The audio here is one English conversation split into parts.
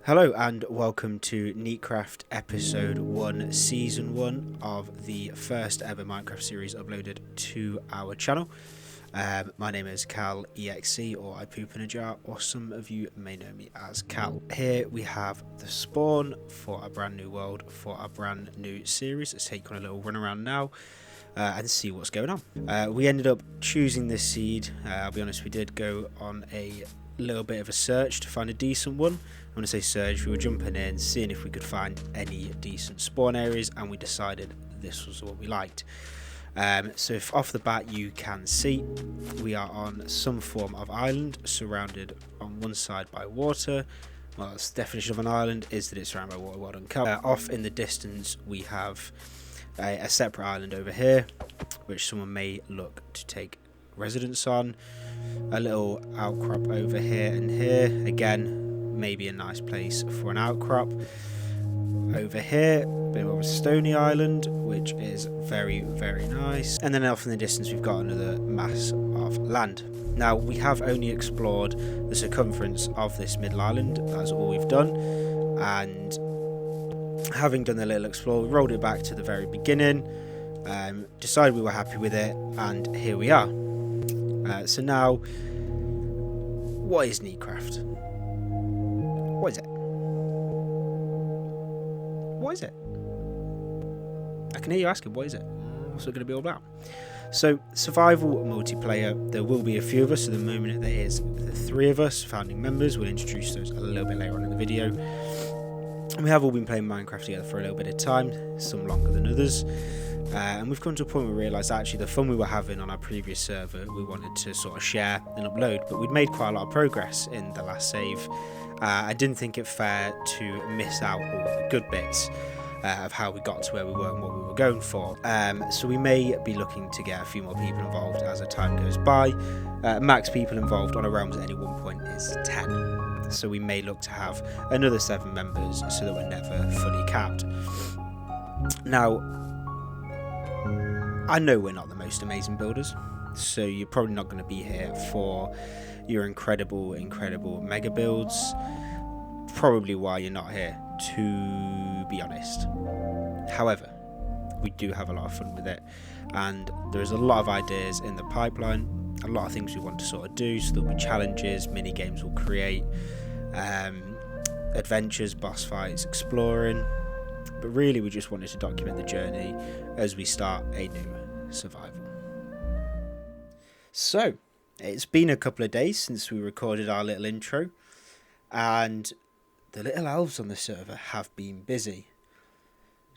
Hello and welcome to NEEKCRAFT Episode 1, Season 1 of the first ever Minecraft series uploaded to our channel. My name is Cal EXE, or I Poop in a Jar, or some of you may know me as Cal. Here we have the spawn for a brand new world, for a brand new series. Let's take on a little run around now and see what's going on. We ended up choosing this seed. I'll be honest, we did go on a little bit of a search to find a decent one. When I say search, we were jumping in, seeing if we could find any decent spawn areas, and we decided this was what we liked. So if off the bat you can see, we are on some form of island, surrounded on one side by water. Well, that's the definition of an island, is that it's surrounded by water, well done, Cal. Off in the distance we have a separate island over here, which someone may look to take residence on. A little outcrop over here and here, again maybe a nice place for an outcrop. Over here, a bit of a stony island, which is very nice. And then off in the distance we've got another mass of land. Now we have only explored the circumference of this middle island, that's all we've done, and having done a little explore, we rolled it back to the very beginning, decided we were happy with it, and here we are. So now, what is NEEKCRAFT? What is it? What is it? I can hear you asking, what is it? What's it going to be all about? So, survival multiplayer, there will be a few of us. At the moment there is the 3 of us, founding members. We'll introduce those a little bit later on in the video. And we have all been playing Minecraft together for a little bit of time, some longer than others. And we've come to a point where we realised actually the fun we were having on our previous server we wanted to sort of share and upload, but we'd made quite a lot of progress in the last save. I didn't think it fair to miss out all the good bits of how we got to where we were and what we were going for. So we may be looking to get a few more people involved as the time goes by. Max people involved on a realms at any one point is 10. So we may look to have another 7 members so that we're never fully capped. Now, I know we're not the most amazing builders, so you're probably not going to be here for your incredible mega builds. Probably why you're not here, to be honest. However, we do have a lot of fun with it, and there's a lot of ideas in the pipeline, a lot of things we want to sort of do. So there'll be challenges, mini games we'll create, adventures, boss fights, exploring. But really we just wanted to document the journey as we start a new survival. So, it's been a couple of days since we recorded our little intro, and the little elves on the server have been busy.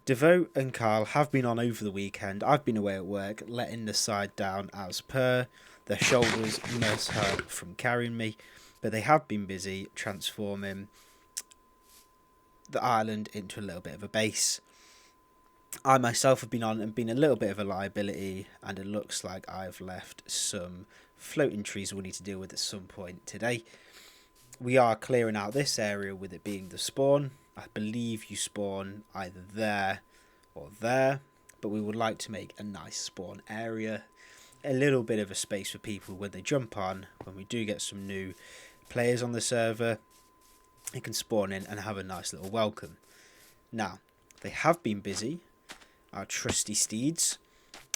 Devo and Carl have been on over the weekend. I've been away at work, letting the side down as per. Their shoulders must hurt from carrying me, but they have been busy transforming the island into a little bit of a base. I myself have been on and been a little bit of a liability, and it looks like I've left some floating trees we'll need to deal with at some point today. We are clearing out this area with it being the spawn. I believe you spawn either there or there, but we would like to make a nice spawn area, a little bit of a space for people when they jump on, when we do get some new players on the server. They can spawn in and have a nice little welcome. Now, they have been busy, our trusty steeds,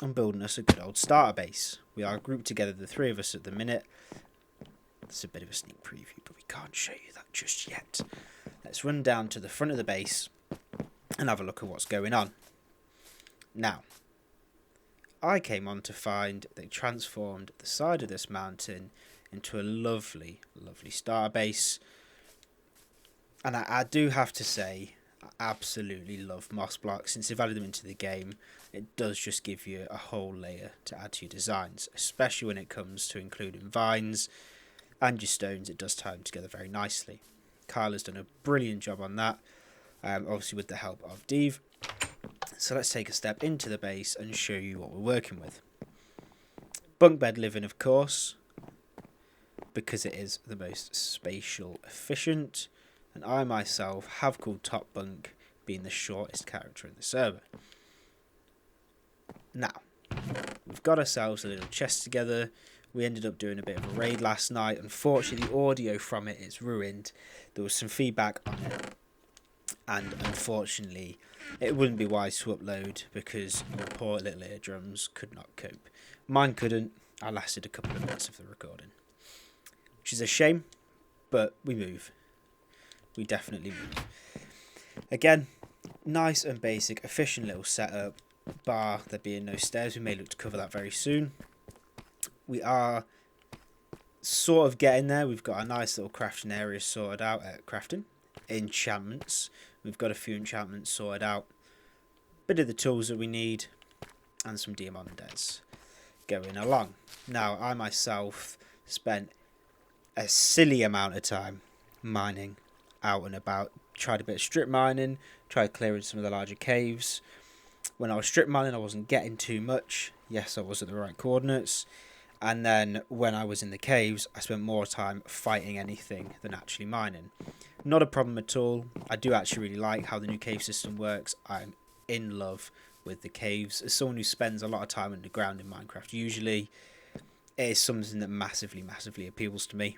on building us a good old starter base. We are grouped together, the 3 of us at the minute. It's a bit of a sneak preview, but we can't show you that just yet. Let's run down to the front of the base and have a look at what's going on. Now, I came on to find they transformed the side of this mountain into a lovely starter base. And I do have to say, I absolutely love moss blocks. Since they've added them into the game, it does just give you a whole layer to add to your designs, especially when it comes to including vines and your stones. It does tie them together very nicely. Kyle has done a brilliant job on that, obviously with the help of Dave. So let's take a step into the base and show you what we're working with. Bunk bed living, of course, because it is the most spatial efficient. And I myself have called Top Bunk, being the shortest character in the server. Now, we've got ourselves a little chest together We ended up doing a bit of a raid last night. Unfortunately, the audio from it is ruined. There was some feedback on it, and unfortunately it wouldn't be wise to upload because your poor little eardrums could not cope. Mine couldn't. I lasted a couple of minutes of the recording, which is a shame, but we move. We definitely move. Again, nice and basic, efficient little setup, bar there being no stairs. We may look to cover that very soon. We are sort of getting there. We've got a nice little crafting area sorted out at crafting. Enchantments. We've got a few enchantments sorted out. Bit of the tools that we need. And some diamonds going along. Now, I myself spent a silly amount of time mining out and about. Tried a bit of strip mining. Tried clearing some of the larger caves. When I was strip mining, I wasn't getting too much. Yes, I was at the right coordinates. And then when I was in the caves, I spent more time fighting anything than actually mining. Not a problem at all. I do actually really like how the new cave system works. I'm in love with the caves. As someone who spends a lot of time underground in Minecraft, usually it is something that massively appeals to me.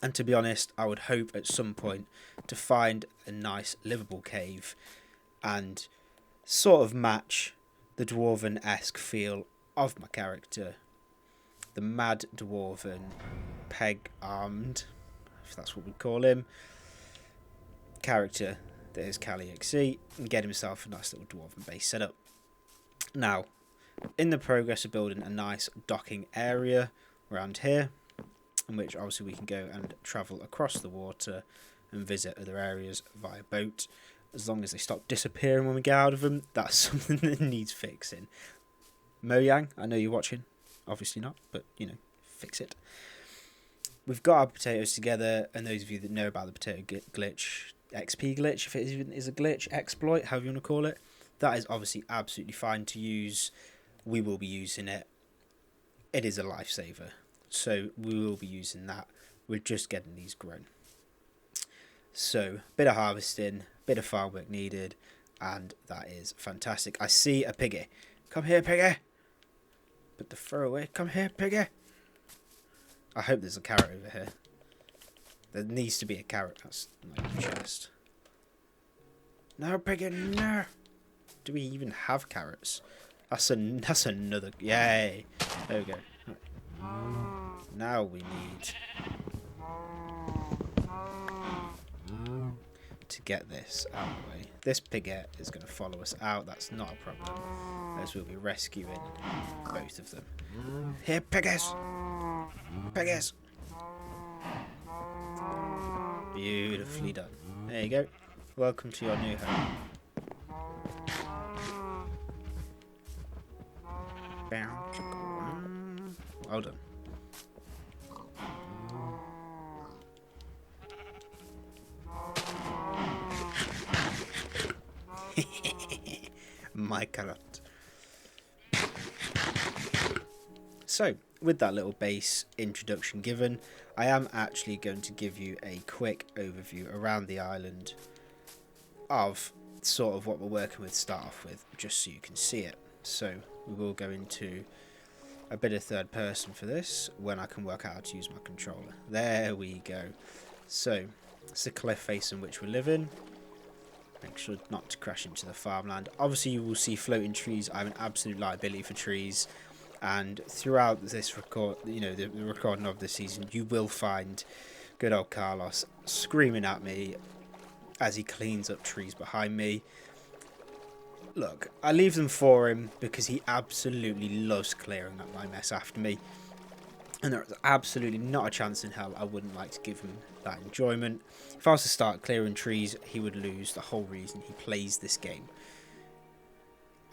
And to be honest, I would hope at some point to find a nice livable cave and sort of match the dwarven-esque feel of my character. The mad dwarven, peg-armed, if that's what we call him, character that is CaliXC, and get himself a nice little dwarven base set up. Now, in the progress of building a nice docking area around here, in which obviously we can go and travel across the water and visit other areas via boat. As long as they stop disappearing when we get out of them, that's something that needs fixing. Mojang, I know you're watching. Obviously not, but, you know, fix it. We've got our potatoes together, and those of you that know about the potato glitch, XP glitch, if it even is a glitch, exploit, however you want to call it, that is obviously absolutely fine to use. We will be using it. It is a lifesaver, so we will be using that. We're just getting these grown. So, bit of harvesting, bit of farm work needed, and that is fantastic. I see a piggy. Come here, piggy. Put the throw away. Come here, piggy. I hope there's a carrot over here. There needs to be a carrot. That's my chest. No, piggy, no. Do we even have carrots? That's another. Yay. There we go. Now we need to get this out of the way. This pigget is going to follow us out. That's not a problem, as we'll be rescuing both of them. Here, piggies! Piggies! Beautifully done. There you go. Welcome to your new home. Well done. My carrot. So, with that little base introduction given, I am actually going to give you a quick overview around the island of sort of what we're working with to start off with, just so you can see it. So, we will go into a bit of third person for this, when I can work out how to use my controller. There we go. So, it's the cliff face in which we live in. Make sure not to crash into the farmland. Obviously, you will see floating trees. I'm an absolute liability for trees. And throughout this record, you know, the recording of this season, you will find good old Carlos screaming at me as he cleans up trees behind me. Look, I leave them for him because he absolutely loves clearing up my mess after me. And there's absolutely not a chance in hell I wouldn't like to give him that enjoyment. If I was to start clearing trees, he would lose the whole reason he plays this game.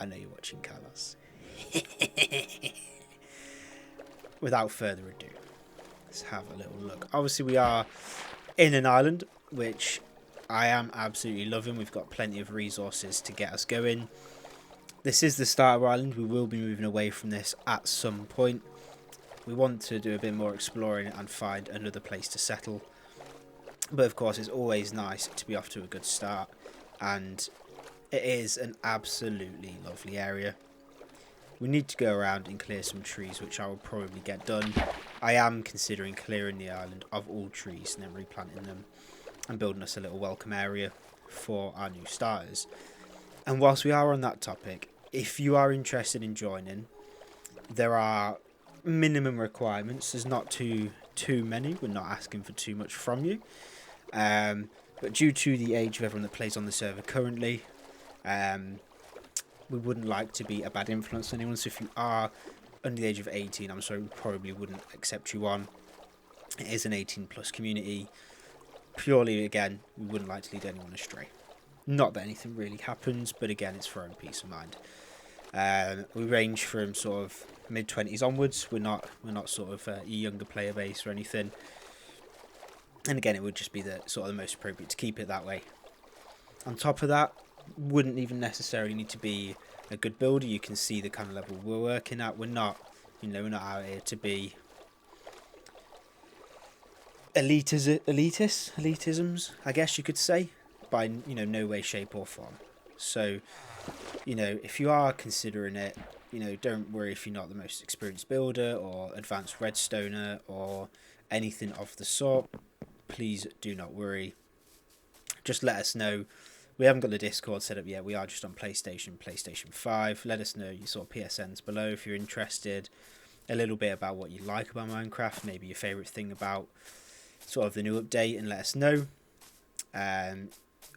I know you're watching, Carlos. Without further ado, let's have a little look. Obviously, we are in an island, which I am absolutely loving. We've got plenty of resources to get us going. This is the start of our island. We will be moving away from this at some point. We want to do a bit more exploring and find another place to settle. But of course, it's always nice to be off to a good start. And it is an absolutely lovely area. we need to go around and clear some trees, which I will probably get done. I am considering clearing the island of all trees and then replanting them and building us a little welcome area for our new starters. And whilst we are on that topic, if you are interested in joining, there are minimum requirements. There's not too many. We're not asking for too much from you. But due to the age of everyone that plays on the server currently, we wouldn't like to be a bad influence on anyone. So if you are under the age of 18, I'm sorry, we probably wouldn't accept you on. It is an 18 plus community. Purely, again, we wouldn't like to lead anyone astray. Not that anything really happens, but again, it's for our own peace of mind. We range from sort of mid-20s onwards. We're not sort of a younger player base or anything. And again, it would just be the sort of the most appropriate to keep it that way. On top of that, wouldn't even necessarily need to be a good builder. You can see the kind of level we're working at. We're not out here to be elitisms, I guess you could say, by no way, shape or form. So, if you are considering it, don't worry if you're not the most experienced builder or advanced redstoner or anything of the sort. Please do not worry. Just let us know. We haven't got the Discord set up yet. We are just on PlayStation 5. Let us know your sort of PSNs below if you're interested. A little bit about what you like about Minecraft. Maybe your favourite thing about sort of the new update, and let us know.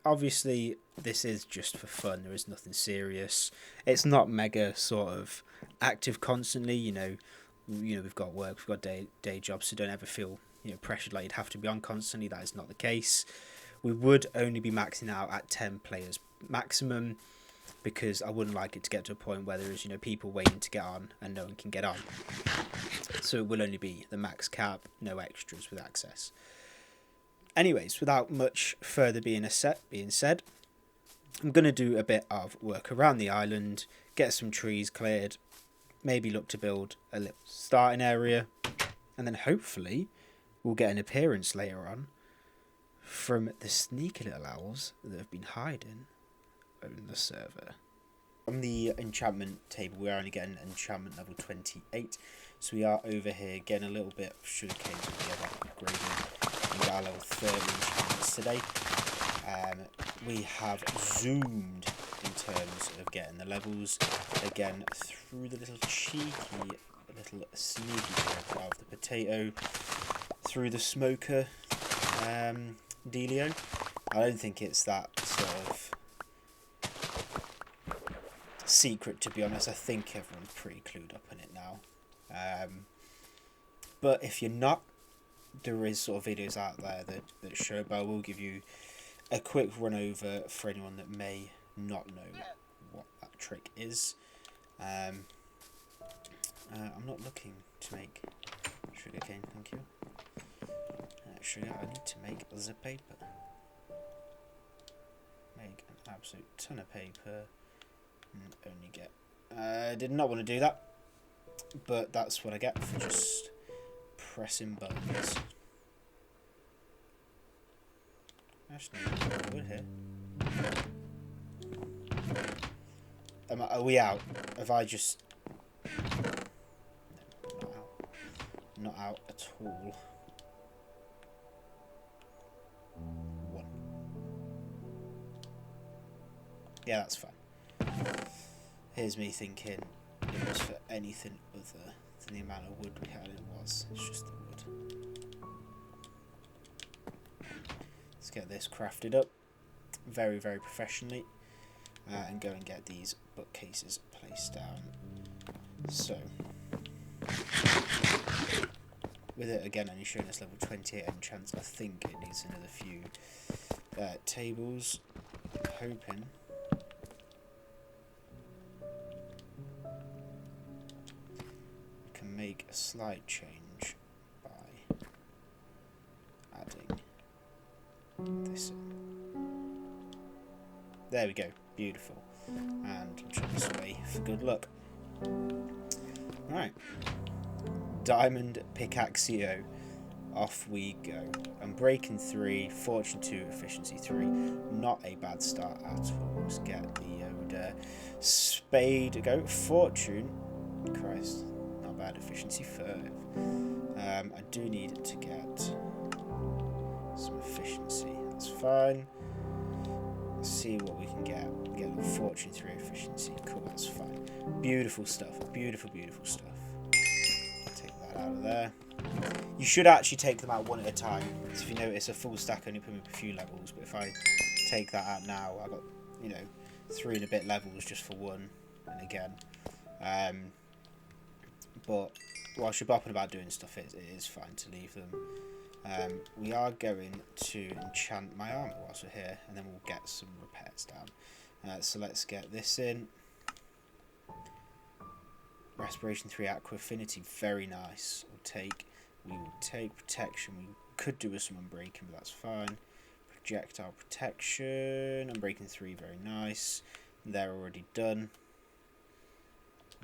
Obviously, this is just for fun. There is nothing serious. It's not mega sort of active constantly. We've got work, we've got day jobs, so don't ever feel pressured like you'd have to be on constantly. That is not the case. We would only be maxing out at 10 players maximum, because I wouldn't like it to get to a point where there's people waiting to get on and no one can get on. So it will only be the max cap, no extras with access. Anyways, without much further being said, I'm going to do a bit of work around the island, get some trees cleared, maybe look to build a little starting area, and then hopefully we'll get an appearance later on from the sneaky little owls that have been hiding on the server. On the enchantment table, we're only getting enchantment level 28, so we are over here getting a little bit of sugarcane together, upgrading. We got level 30 enchantments today. We have zoomed in terms of getting the levels again through the little sneaky bit of the potato, through the smoker dealio. I don't think it's that sort of secret, to be honest. I think everyone's pretty clued up on it now. But if you're not, there is sort of videos out there that show, but I will give you a quick run over for anyone that may not know what that trick is. I'm not looking to make sugarcane, thank you. Sugar, I need to make the paper. Make an absolute ton of paper and only get... I did not want to do that, but that's what I get for just pressing buttons. Actually, wood here. Are we out? Have I just... No, not out. Not out at all. One. Yeah, that's fine. Here's me thinking it was for anything other than the amount of wood we had. It was. It's just the wood. Let's get this crafted up very, very professionally and go and get these bookcases placed down. So, with it again only showing us level 28 enchants, I think it needs another few tables. Hoping we can make a slight change by adding this in. There we go, beautiful. And we'll chuck this away for good luck. Right, Diamond Pickaxeo, off we go. Unbreaking 3, Fortune 2, Efficiency 3. Not a bad start at all. Let's get the Spade go. Fortune Christ, not bad. Efficiency 5. I do need to get some efficiency. That's fine. Let's see what we can get. Get the Fortune 3 efficiency. Cool, that's fine. Beautiful stuff. Beautiful, beautiful stuff. Take that out of there. You should actually take them out one at a time. So if you notice, a full stack only put me up a few levels. But if I take that out now, I got, 3 and a bit levels just for one. And again. But whilst you're bopping about doing stuff, it is fine to leave them. We are going to enchant my armour whilst we're here, and then we'll get some repairs down. So let's get this in. Respiration 3 Aqua Affinity, very nice. We will take protection. We could do with some unbreaking, but that's fine. Projectile protection, unbreaking 3, very nice. They're already done.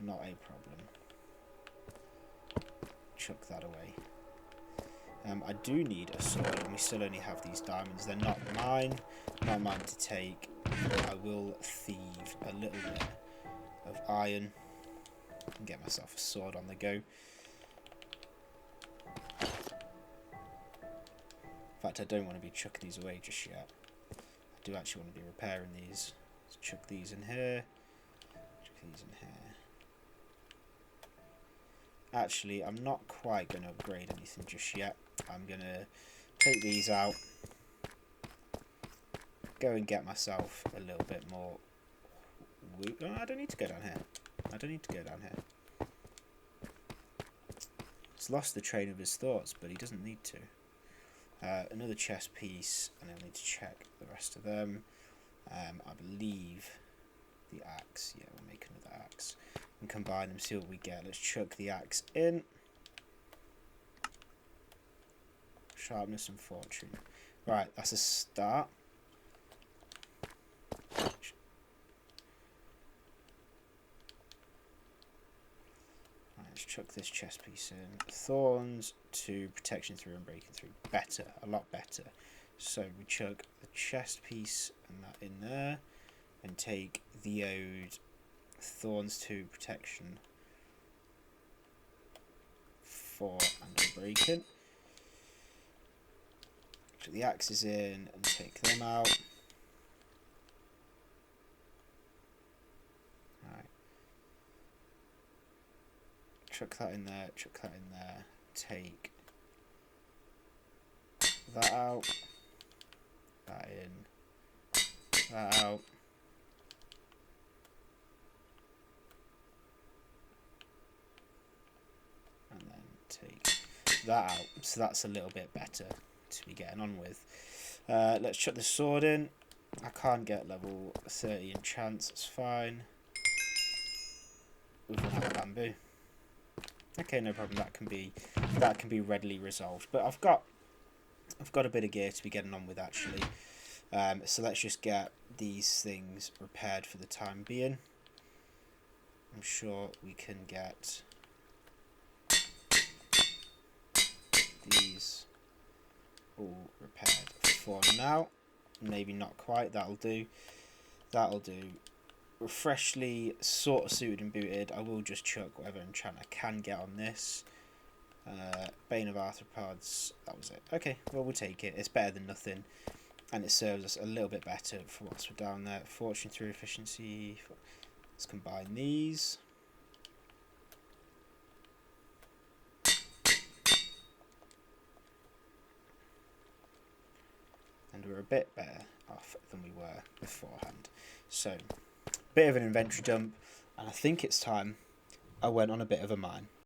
Not a problem. Chuck that away. I do need a sword, and we still only have these diamonds. They're not mine to take. I will thieve a little bit of iron and get myself a sword on the go. In fact, I don't want to be chucking these away just yet. I do actually want to be repairing these. Let's chuck these in here. Chuck these in here. Actually, I'm not quite going to upgrade anything just yet. I'm going to take these out. Go and get myself a little bit more. Oh, I don't need to go down here. I don't need to go down here. He's lost the train of his thoughts, but he doesn't need to. Another chest piece, and I'll need to check the rest of them. I believe the axe. Yeah, we'll make another axe. And combine them, see what we get. Let's chuck the axe in. Sharpness and fortune. Right, that's a start. Right, let's chuck this chest piece in. Thorns to protection 3 and breaking 3. Better, a lot better. So we chuck the chest piece and that in there, and take the ode. Thorns to protection 4 and unbreaking. Put the axes in and take them out. Alright. Chuck that in there, chuck that in there. Take that out. That in. That out. And then take that out. So that's a little bit better to be getting on with. Let's chuck the sword in. I can't get level 30 enchants, it's fine. We've run out of bamboo. Okay, no problem, that can be readily resolved. But I've got a bit of gear to be getting on with actually. So let's just get these things repaired for the time being. I'm sure we can get these all repaired for now. Maybe not quite, that'll do. We're freshly sort of suited and booted. I will just chuck whatever enchant I can get on this. Bane of Arthropods, that was it. Okay, well we'll take it. It's better than nothing. And it serves us a little bit better for once we're down there. Fortune 3 efficiency. Let's combine these. And we're a bit better off than we were beforehand. So, bit of an inventory dump, and I think it's time I went on a bit of a mine.